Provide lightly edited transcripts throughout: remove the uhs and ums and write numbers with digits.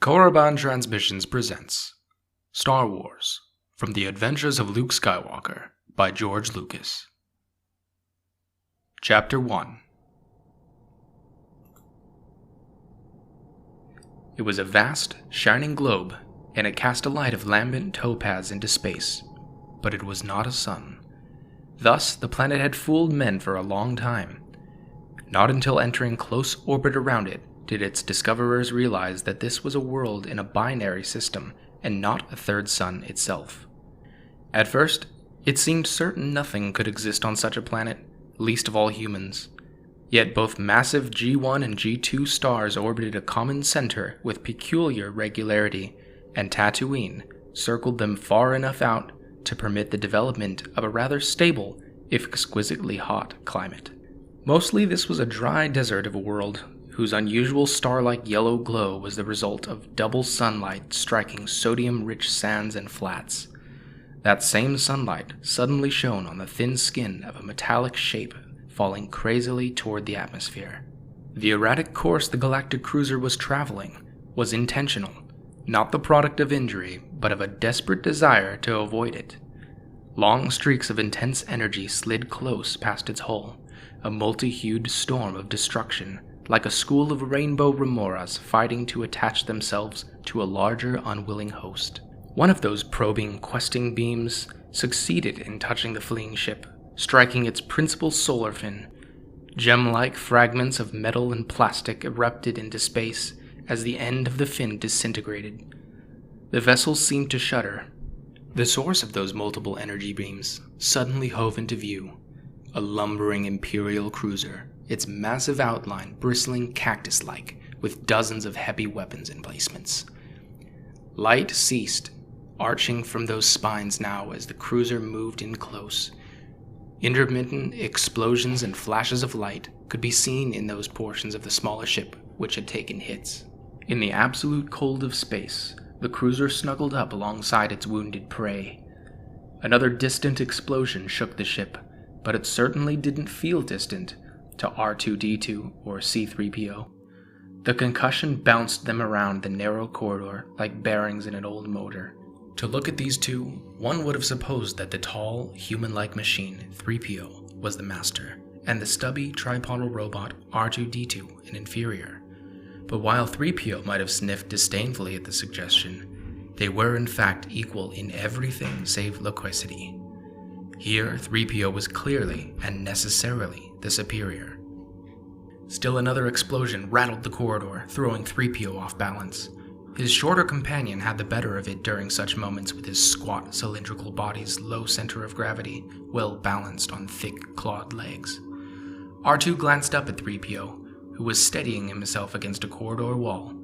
Korriban Transmissions presents Star Wars From the Adventures of Luke Skywalker by George Lucas. Chapter 1. It was a vast, shining globe, and it cast a light of lambent topaz into space, but it was not a sun. Thus, the planet had fooled men for a long time. Not until entering close orbit around it did its discoverers realize that this was a world in a binary system and not a third sun itself. At first, it seemed certain nothing could exist on such a planet, least of all humans. Yet both massive G1 and G2 stars orbited a common center with peculiar regularity, and Tatooine circled them far enough out to permit the development of a rather stable, if exquisitely hot, climate. Mostly this was a dry desert of a world whose unusual star-like yellow glow was the result of double sunlight striking sodium-rich sands and flats. That same sunlight suddenly shone on the thin skin of a metallic shape falling crazily toward the atmosphere. The erratic course the galactic cruiser was traveling was intentional, not the product of injury, but of a desperate desire to avoid it. Long streaks of intense energy slid close past its hull, a multi-hued storm of destruction, like a school of rainbow remoras fighting to attach themselves to a larger, unwilling host. One of those probing, questing beams succeeded in touching the fleeing ship, striking its principal solar fin. Gem-like fragments of metal and plastic erupted into space as the end of the fin disintegrated. The vessel seemed to shudder. The source of those multiple energy beams suddenly hove into view. A lumbering Imperial cruiser, its massive outline bristling cactus-like with dozens of heavy weapons emplacements. Light ceased, arching from those spines now as the cruiser moved in close. Intermittent explosions and flashes of light could be seen in those portions of the smaller ship which had taken hits. In the absolute cold of space, the cruiser snuggled up alongside its wounded prey. Another distant explosion shook the ship, but it certainly didn't feel distant to R2-D2 or C-3PO. The concussion bounced them around the narrow corridor like bearings in an old motor. To look at these two, one would have supposed that the tall, human-like machine, 3PO, was the master, and the stubby, tripodal robot, R2-D2, an inferior. But while 3PO might have sniffed disdainfully at the suggestion, they were in fact equal in everything save loquacity. Here, 3PO was clearly and necessarily the superior. Still another explosion rattled the corridor, throwing 3PO off balance. His shorter companion had the better of it during such moments with his squat, cylindrical body's low center of gravity, well balanced on thick, clawed legs. R2 glanced up at 3PO, who was steadying himself against a corridor wall.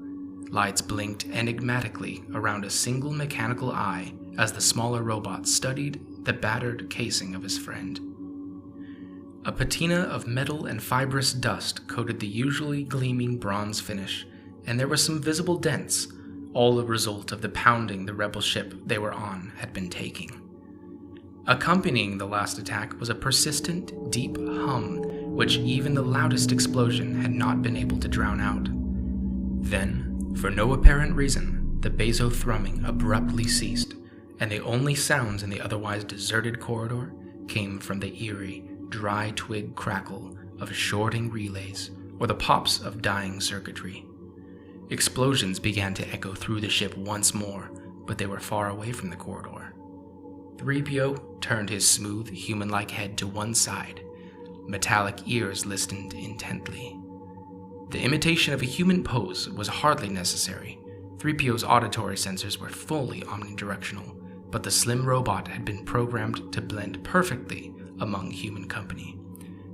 Lights blinked enigmatically around a single mechanical eye as the smaller robot studied the battered casing of his friend. A patina of metal and fibrous dust coated the usually gleaming bronze finish, and there were some visible dents, all a result of the pounding the rebel ship they were on had been taking. Accompanying the last attack was a persistent, deep hum, which even the loudest explosion had not been able to drown out. Then, for no apparent reason, the basso thrumming abruptly ceased, and the only sounds in the otherwise deserted corridor came from the eerie, dry twig crackle of shorting relays or the pops of dying circuitry. Explosions began to echo through the ship once more, but they were far away from the corridor. 3PO turned his smooth, human-like head to one side. Metallic ears listened intently. The imitation of a human pose was hardly necessary. 3PO's auditory sensors were fully omnidirectional, but the slim robot had been programmed to blend perfectly among human company.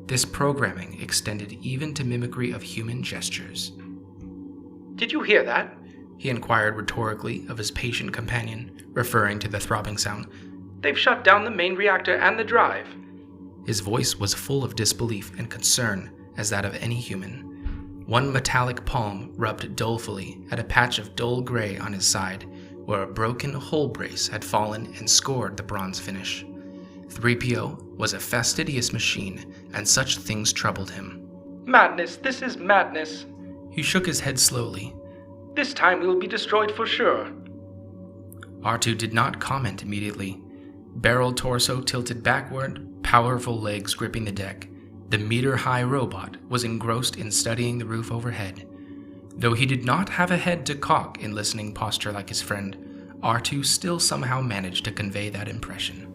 This programming extended even to mimicry of human gestures. "Did you hear that?" he inquired rhetorically of his patient companion, referring to the throbbing sound. "They've shut down the main reactor and the drive." His voice was full of disbelief and concern as that of any human. One metallic palm rubbed dolefully at a patch of dull gray on his side, where a broken hull brace had fallen and scored the bronze finish. 3PO was a fastidious machine, and such things troubled him. "Madness, this is madness." He shook his head slowly. This time we'll be destroyed for sure. R2 did not comment immediately. Barrel torso tilted backward, powerful legs gripping the deck, the meter-high robot was engrossed in studying the roof overhead. Though he did not have a head to cock in listening posture like his friend, R2 still somehow managed to convey that impression.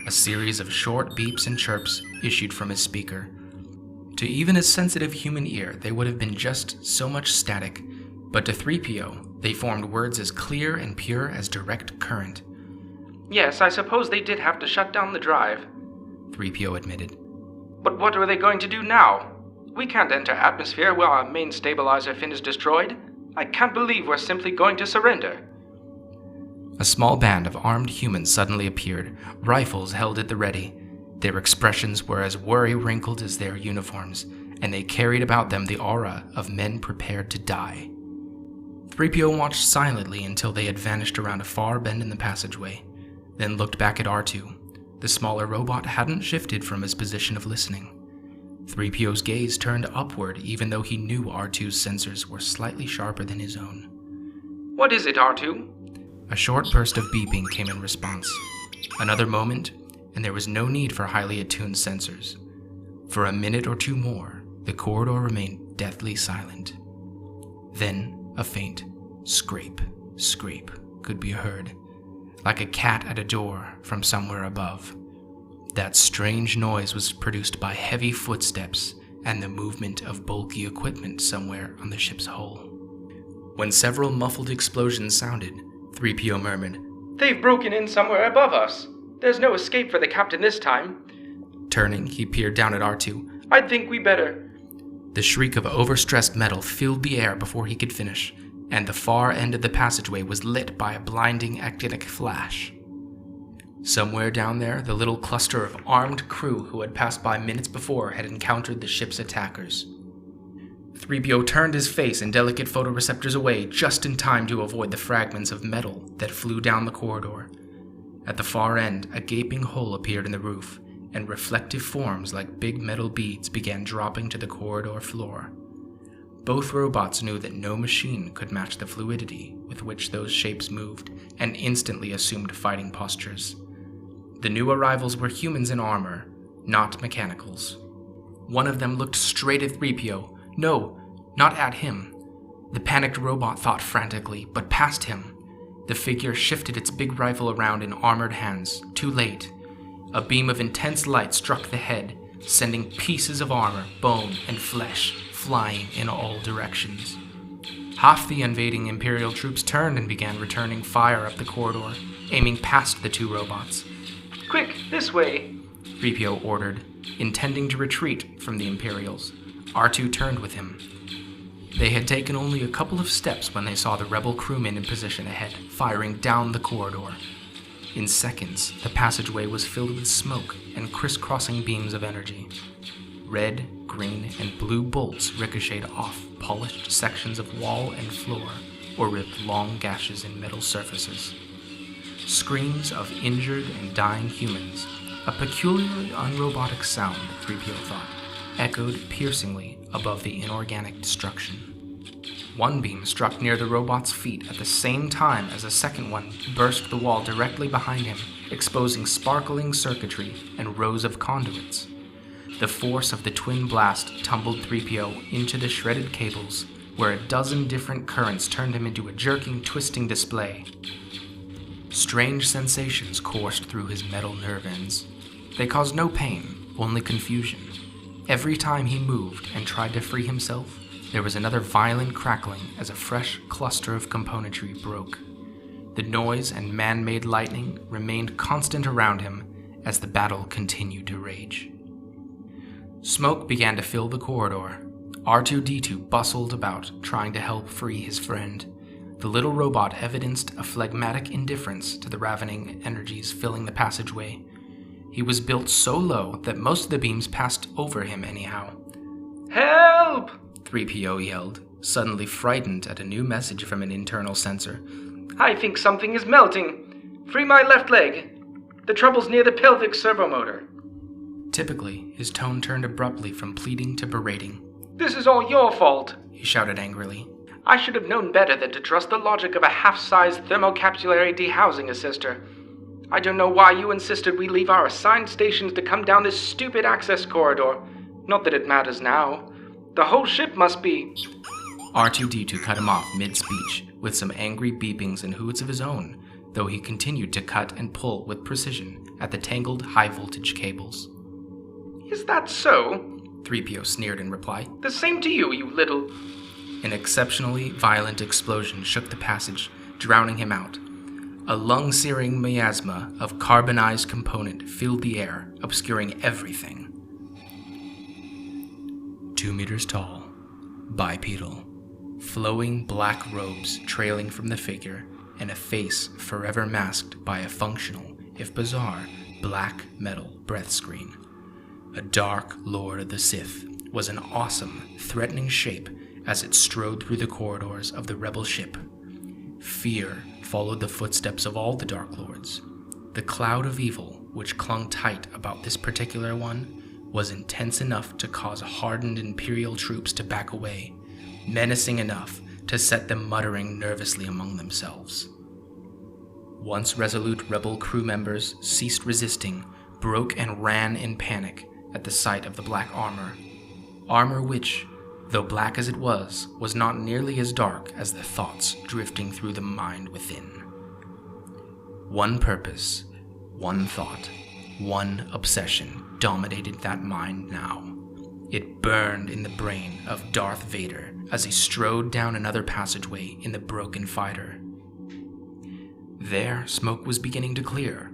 A series of short beeps and chirps issued from his speaker. To even a sensitive human ear, they would have been just so much static, but to 3PO, they formed words as clear and pure as direct current. Yes, I suppose they did have to shut down the drive, 3PO admitted. But what are they going to do now? We can't enter atmosphere while our main stabilizer fin is destroyed. I can't believe we're simply going to surrender. A small band of armed humans suddenly appeared, rifles held at the ready. Their expressions were as worry-wrinkled as their uniforms, and they carried about them the aura of men prepared to die. 3PO watched silently until they had vanished around a far bend in the passageway, then looked back at R2. The smaller robot hadn't shifted from his position of listening. 3PO's gaze turned upward even though he knew R2's sensors were slightly sharper than his own. What is it, R2? A short burst of beeping came in response. Another moment, and there was no need for highly attuned sensors. For a minute or two more, the corridor remained deathly silent. Then, a faint scrape could be heard, like a cat at a door from somewhere above. That strange noise was produced by heavy footsteps and the movement of bulky equipment somewhere on the ship's hull. When several muffled explosions sounded, 3PO murmured, "They've broken in somewhere above us. There's no escape for the captain this time." Turning, he peered down at R2. "I think we better." The shriek of overstressed metal filled the air before he could finish, and the far end of the passageway was lit by a blinding actinic flash. Somewhere down there, the little cluster of armed crew who had passed by minutes before had encountered the ship's attackers. 3PO turned his face and delicate photoreceptors away just in time to avoid the fragments of metal that flew down the corridor. At the far end, a gaping hole appeared in the roof, and reflective forms like big metal beads began dropping to the corridor floor. Both robots knew that no machine could match the fluidity with which those shapes moved, and instantly assumed fighting postures. The new arrivals were humans in armor, not mechanicals. One of them looked straight at 3PO. No, not at him. The panicked robot thought frantically, but past him. The figure shifted its big rifle around in armored hands. Too late. A beam of intense light struck the head, sending pieces of armor, bone, and flesh flying in all directions. Half the invading Imperial troops turned and began returning fire up the corridor, aiming past the two robots. "Quick, this way," 3PO ordered, intending to retreat from the Imperials. R2 turned with him. They had taken only a couple of steps when they saw the rebel crewmen in position ahead, firing down the corridor. In seconds, the passageway was filled with smoke and crisscrossing beams of energy. Red, green, and blue bolts ricocheted off polished sections of wall and floor, or ripped long gashes in metal surfaces. Screams of injured and dying humans, a peculiarly unrobotic sound, 3PO thought, echoed piercingly above the inorganic destruction. One beam struck near the robot's feet at the same time as a second one burst the wall directly behind him, exposing sparkling circuitry and rows of conduits. The force of the twin blast tumbled 3PO into the shredded cables, where a dozen different currents turned him into a jerking, twisting display. Strange sensations coursed through his metal nerve ends. They caused no pain, only confusion. Every time he moved and tried to free himself, there was another violent crackling as a fresh cluster of componentry broke. The noise and man-made lightning remained constant around him as the battle continued to rage. Smoke began to fill the corridor. R2-D2 bustled about, trying to help free his friend. The little robot evidenced a phlegmatic indifference to the ravening energies filling the passageway. He was built so low that most of the beams passed over him anyhow. "Help!" 3PO yelled, suddenly frightened at a new message from an internal sensor. "I think something is melting. Free my left leg. The trouble's near the pelvic servomotor." Typically, his tone turned abruptly from pleading to berating. "This is all your fault," he shouted angrily. I should have known better than to trust the logic of a half-sized thermocapillary dehousing assister. I don't know why you insisted we leave our assigned stations to come down this stupid access corridor. Not that it matters now. The whole ship must be... R2-D2 cut him off mid-speech, with some angry beepings and hoots of his own, though he continued to cut and pull with precision at the tangled high-voltage cables. Is that so? 3PO sneered in reply. The same to you, you little... An exceptionally violent explosion shook the passage, drowning him out. A lung-searing miasma of carbonized component filled the air, obscuring everything. 2 meters tall, bipedal, flowing black robes trailing from the figure, and a face forever masked by a functional, if bizarre, black metal breath screen. A dark Lord of the Sith was an awesome, threatening shape as it strode through the corridors of the rebel ship. Fear followed the footsteps of all the Dark Lords. The cloud of evil, which clung tight about this particular one, was intense enough to cause hardened Imperial troops to back away, menacing enough to set them muttering nervously among themselves. Once resolute rebel crew members ceased resisting, broke and ran in panic at the sight of the black armor. Armor which, though black as it was not nearly as dark as the thoughts drifting through the mind within. One purpose, one thought, one obsession dominated that mind now. It burned in the brain of Darth Vader as he strode down another passageway in the broken fighter. There, smoke was beginning to clear,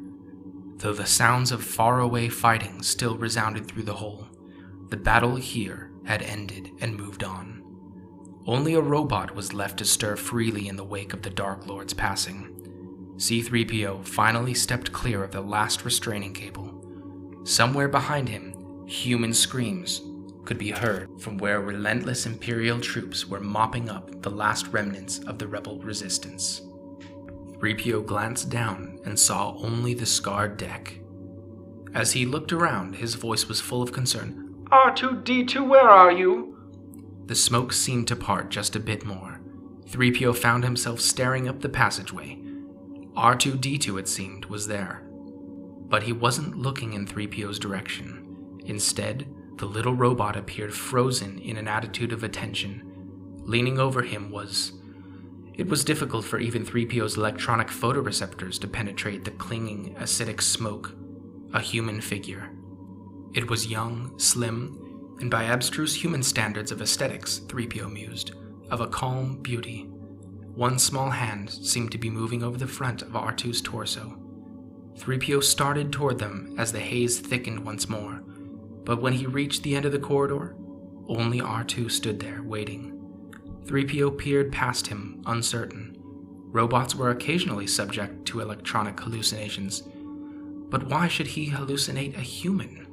though the sounds of faraway fighting still resounded through the hole. The battle here had ended and moved on. Only a robot was left to stir freely in the wake of the Dark Lord's passing. C-3PO finally stepped clear of the last restraining cable. Somewhere behind him, human screams could be heard from where relentless Imperial troops were mopping up the last remnants of the rebel resistance. 3PO glanced down and saw only the scarred deck. As he looked around, his voice was full of concern. R2-D2, where are you? The smoke seemed to part just a bit more. 3PO found himself staring up the passageway. R2-D2, it seemed, was there. But he wasn't looking in 3PO's direction. Instead, the little robot appeared frozen in an attitude of attention. Leaning over him was... It was difficult for even 3PO's electronic photoreceptors to penetrate the clinging, acidic smoke. A human figure. It was young, slim, and by abstruse human standards of aesthetics, 3PO mused, of a calm beauty. One small hand seemed to be moving over the front of R2's torso. 3PO started toward them as the haze thickened once more, but when he reached the end of the corridor, only R2 stood there, waiting. 3PO peered past him, uncertain. Robots were occasionally subject to electronic hallucinations, but why should he hallucinate a human?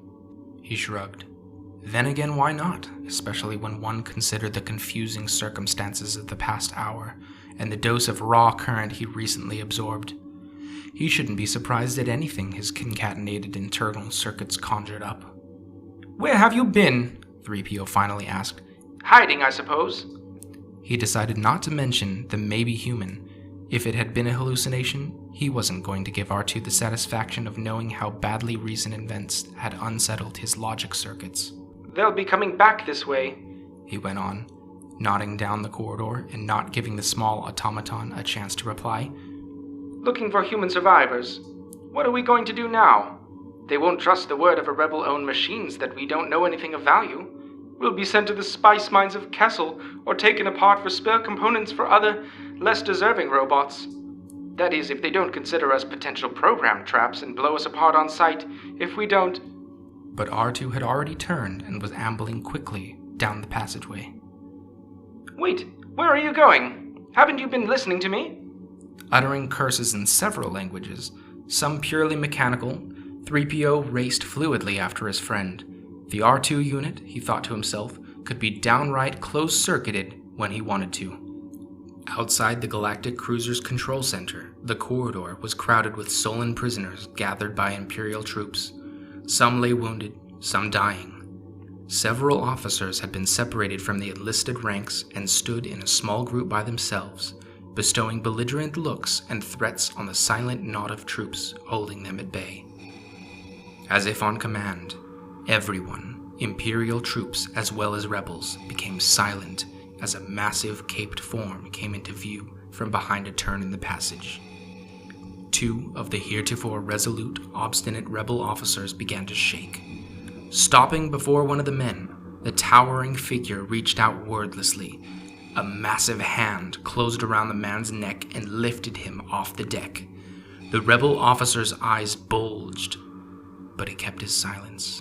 He shrugged. Then again, why not, especially when one considered the confusing circumstances of the past hour and the dose of raw current he recently absorbed. He shouldn't be surprised at anything his concatenated internal circuits conjured up. Where have you been? 3PO finally asked. Hiding, I suppose. He decided not to mention the maybe human. If it had been a hallucination, he wasn't going to give R2 the satisfaction of knowing how badly recent events had unsettled his logic circuits. They'll be coming back this way, he went on, nodding down the corridor and not giving the small automaton a chance to reply. Looking for human survivors. What are we going to do now? They won't trust the word of a rebel-owned machines that we don't know anything of value. We'll be sent to the spice mines of Kessel or taken apart for spare components for other, less deserving robots. That is, if they don't consider us potential program traps and blow us apart on sight if we don't... But R2 had already turned and was ambling quickly down the passageway. Wait, where are you going? Haven't you been listening to me? Uttering curses in several languages, some purely mechanical, 3PO raced fluidly after his friend. The R2 unit, he thought to himself, could be downright close-circuited when he wanted to. Outside the Galactic Cruiser's control center, the corridor was crowded with Solan prisoners gathered by Imperial troops. Some lay wounded, some dying. Several officers had been separated from the enlisted ranks and stood in a small group by themselves, bestowing belligerent looks and threats on the silent knot of troops holding them at bay. As if on command, everyone, Imperial troops as well as rebels, became silent as a massive caped form came into view from behind a turn in the passage. Two of the heretofore resolute, obstinate rebel officers began to shake. Stopping before one of the men, the towering figure reached out wordlessly. A massive hand closed around the man's neck and lifted him off the deck. The rebel officer's eyes bulged, but he kept his silence.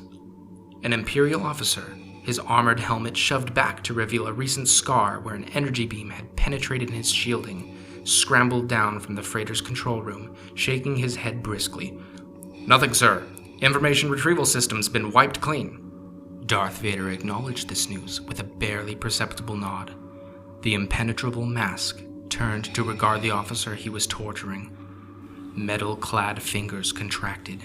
An Imperial officer, his armored helmet shoved back to reveal a recent scar where an energy beam had penetrated his shielding, scrambled down from the freighter's control room, shaking his head briskly. "Nothing, sir. Information retrieval system's been wiped clean." Darth Vader acknowledged this news with a barely perceptible nod. The impenetrable mask turned to regard the officer he was torturing. Metal-clad fingers contracted.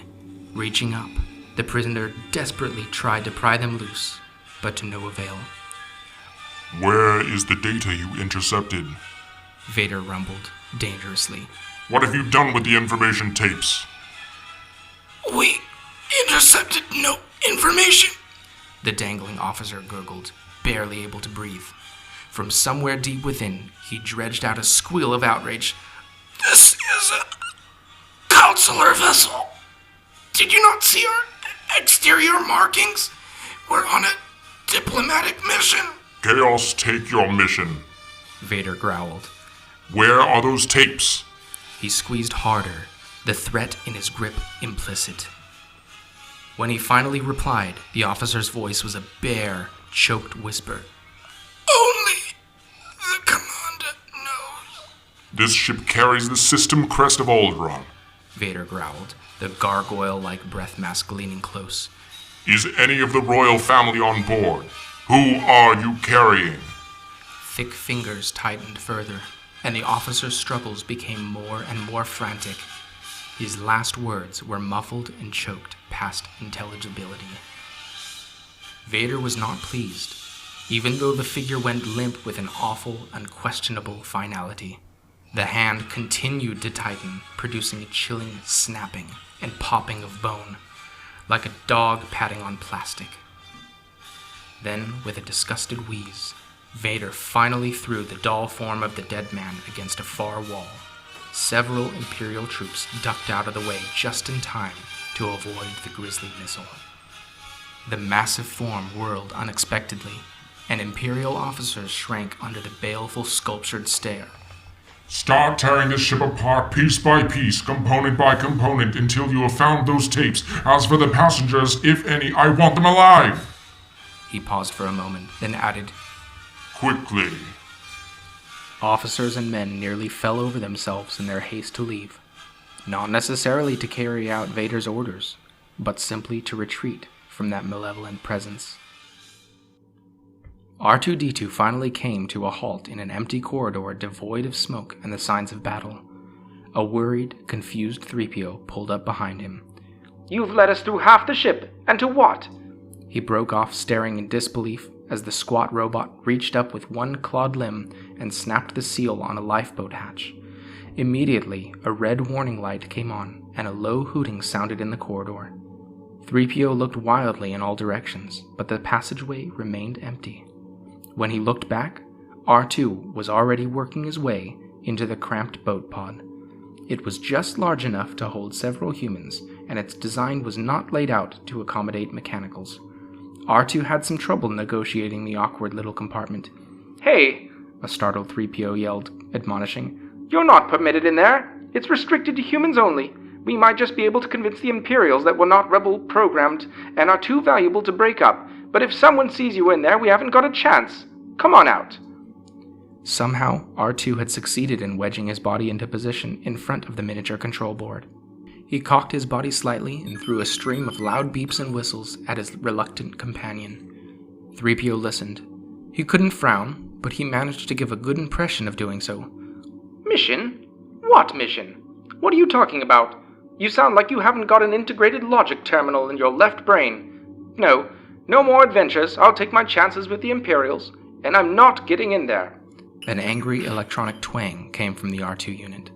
Reaching up, the prisoner desperately tried to pry them loose, but to no avail. "Where is the data you intercepted?" Vader rumbled, dangerously. "What have you done with the information tapes?" "We intercepted no information," the dangling officer gurgled, barely able to breathe. From somewhere deep within, he dredged out a squeal of outrage. "This is a consular vessel. Did you not see our exterior markings? We're on a diplomatic mission." "Chaos, take your mission," Vader growled. "Where are those tapes?" He squeezed harder, the threat in his grip implicit. When he finally replied, the officer's voice was a bare, choked whisper. "Only the commander knows." "This ship carries the system crest of Alderaan," Vader growled, the gargoyle-like breath mask leaning close. "Is any of the royal family on board? Who are you carrying?" Thick fingers tightened further, and the officer's struggles became more and more frantic. His last words were muffled and choked past intelligibility. Vader was not pleased, even though the figure went limp with an awful, unquestionable finality. The hand continued to tighten, producing a chilling snapping and popping of bone, like a dog patting on plastic. Then, with a disgusted wheeze, Vader finally threw the doll form of the dead man against a far wall. Several Imperial troops ducked out of the way just in time to avoid the grisly missile. The massive form whirled unexpectedly, and Imperial officers shrank under the baleful sculptured stare. "Start tearing this ship apart piece by piece, component by component, until you have found those tapes. As for the passengers, if any, I want them alive." He paused for a moment, then added, "Quickly." Officers and men nearly fell over themselves in their haste to leave, not necessarily to carry out Vader's orders, but simply to retreat from that malevolent presence. R2-D2 finally came to a halt in an empty corridor devoid of smoke and the signs of battle. A worried, confused 3PO pulled up behind him. "You've led us through half the ship, and to what?" He broke off, staring in disbelief as the squat robot reached up with one clawed limb and snapped the seal on a lifeboat hatch. Immediately, a red warning light came on, and a low hooting sounded in the corridor. 3PO looked wildly in all directions, but the passageway remained empty. When he looked back, R2 was already working his way into the cramped boat pod. It was just large enough to hold several humans, and its design was not laid out to accommodate mechanicals. R2 had some trouble negotiating the awkward little compartment. "Hey," a startled 3PO yelled, admonishing. "You're not permitted in there. It's restricted to humans only. We might just be able to convince the Imperials that we're not rebel-programmed and are too valuable to break up, but if someone sees you in there, we haven't got a chance. Come on out." Somehow, R2 had succeeded in wedging his body into position in front of the miniature control board. He cocked his body slightly and threw a stream of loud beeps and whistles at his reluctant companion. 3PO listened. He couldn't frown, but he managed to give a good impression of doing so. "Mission? What mission? What are you talking about? You sound like you haven't got an integrated logic terminal in your left brain. No, No more adventures. I'll take my chances with the Imperials, and I'm not getting in there. An angry electronic twang came from the R2 unit.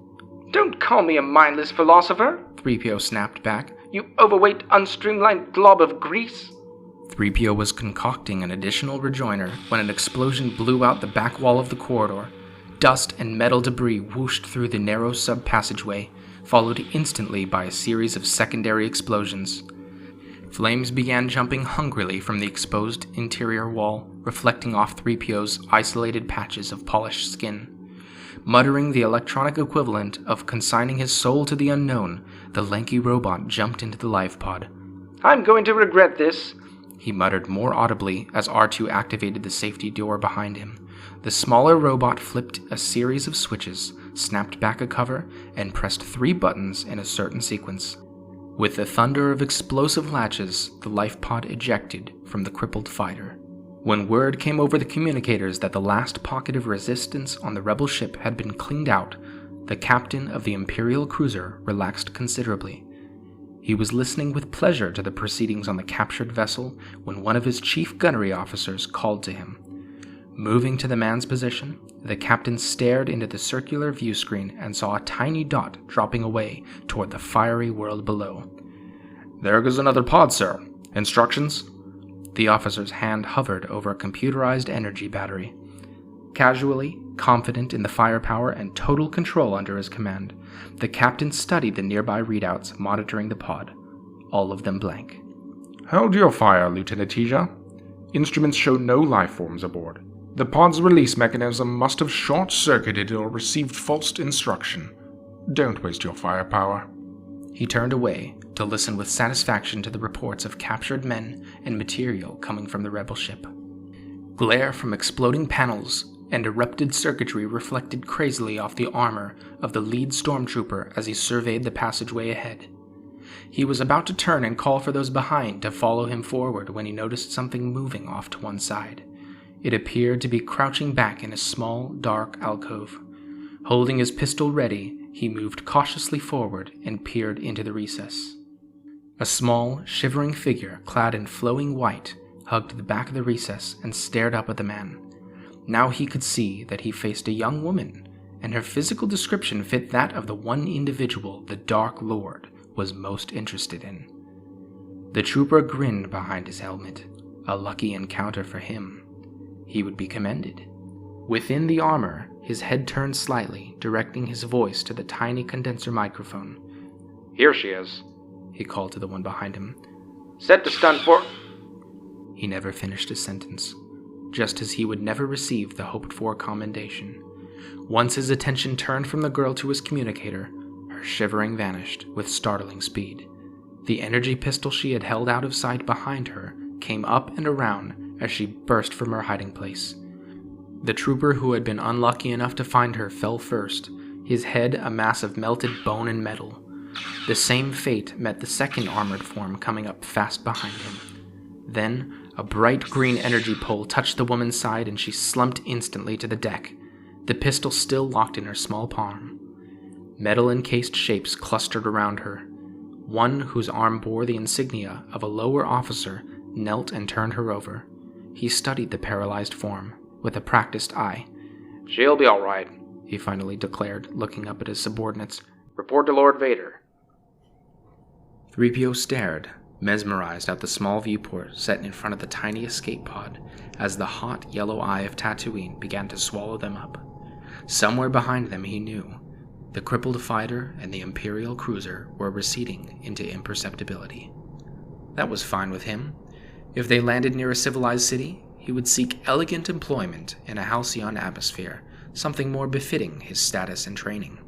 Don't call me a mindless philosopher, 3PO snapped back. you overweight, unstreamlined glob of grease. 3PO was concocting an additional rejoinder when an explosion blew out the back wall of the corridor. Dust and metal debris whooshed through the narrow sub-passageway, followed instantly by a series of secondary explosions. Flames began jumping hungrily from the exposed interior wall, reflecting off 3PO's isolated patches of polished skin. Muttering the electronic equivalent of consigning his soul to the unknown, the lanky robot jumped into the life pod. I'm going to regret this, he muttered more audibly as R2 activated the safety door behind him. The smaller robot flipped a series of switches, snapped back a cover, and pressed 3 buttons in a certain sequence. With the thunder of explosive latches, the life pod ejected from the crippled fighter. When word came over the communicators that the last pocket of resistance on the rebel ship had been cleaned out, the captain of the Imperial cruiser relaxed considerably. He was listening with pleasure to the proceedings on the captured vessel when one of his chief gunnery officers called to him. Moving to the man's position, the captain stared into the circular view screen and saw a tiny dot dropping away toward the fiery world below. There goes another pod, sir. Instructions? The officer's hand hovered over a computerized energy battery. Casually, confident in the firepower and total control under his command, the captain studied the nearby readouts monitoring the pod, all of them blank. Hold your fire, Lieutenant Tija. Instruments show no life forms aboard. The pod's release mechanism must have short-circuited or received false instruction. Don't waste your firepower. He turned away to listen with satisfaction to the reports of captured men and material coming from the rebel ship. Glare from exploding panels and erupted circuitry reflected crazily off the armor of the lead stormtrooper as he surveyed the passageway ahead. He was about to turn and call for those behind to follow him forward when he noticed something moving off to one side. It appeared to be crouching back in a small, dark alcove. Holding his pistol ready, he moved cautiously forward and peered into the recess. A small, shivering figure clad in flowing white hugged the back of the recess and stared up at the man. Now he could see that he faced a young woman, and her physical description fit that of the one individual the Dark Lord was most interested in. The trooper grinned behind his helmet, a lucky encounter for him. He would be commended. Within the armor, his head turned slightly, directing his voice to the tiny condenser microphone. Here she is, he called to the one behind him. Set to stun for... He never finished his sentence, just as he would never receive the hoped-for commendation. Once his attention turned from the girl to his communicator, her shivering vanished with startling speed. The energy pistol she had held out of sight behind her came up and around as she burst from her hiding place. The trooper who had been unlucky enough to find her fell first, his head a mass of melted bone and metal. The same fate met the second armored form coming up fast behind him. Then, a bright green energy pole touched the woman's side and she slumped instantly to the deck, the pistol still locked in her small palm. Metal-encased shapes clustered around her. One whose arm bore the insignia of a lower officer knelt and turned her over. He studied the paralyzed form with a practiced eye. She'll be all right, he finally declared, looking up at his subordinates. Report to Lord Vader. 3PO stared, mesmerized at the small viewport set in front of the tiny escape pod as the hot yellow eye of Tatooine began to swallow them up. Somewhere behind them, he knew, the crippled fighter and the Imperial cruiser were receding into imperceptibility. That was fine with him. If they landed near a civilized city, he would seek elegant employment in a halcyon atmosphere, something more befitting his status and training.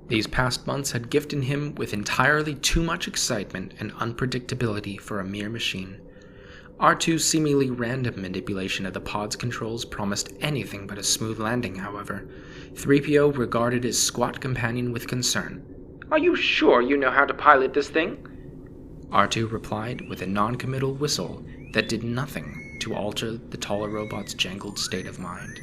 These past months had gifted him with entirely too much excitement and unpredictability for a mere machine. R2's seemingly random manipulation of the pod's controls promised anything but a smooth landing, however. 3PO regarded his squat companion with concern. Are you sure you know how to pilot this thing? R2 replied with a non-committal whistle that did nothing to alter the taller robot's jangled state of mind.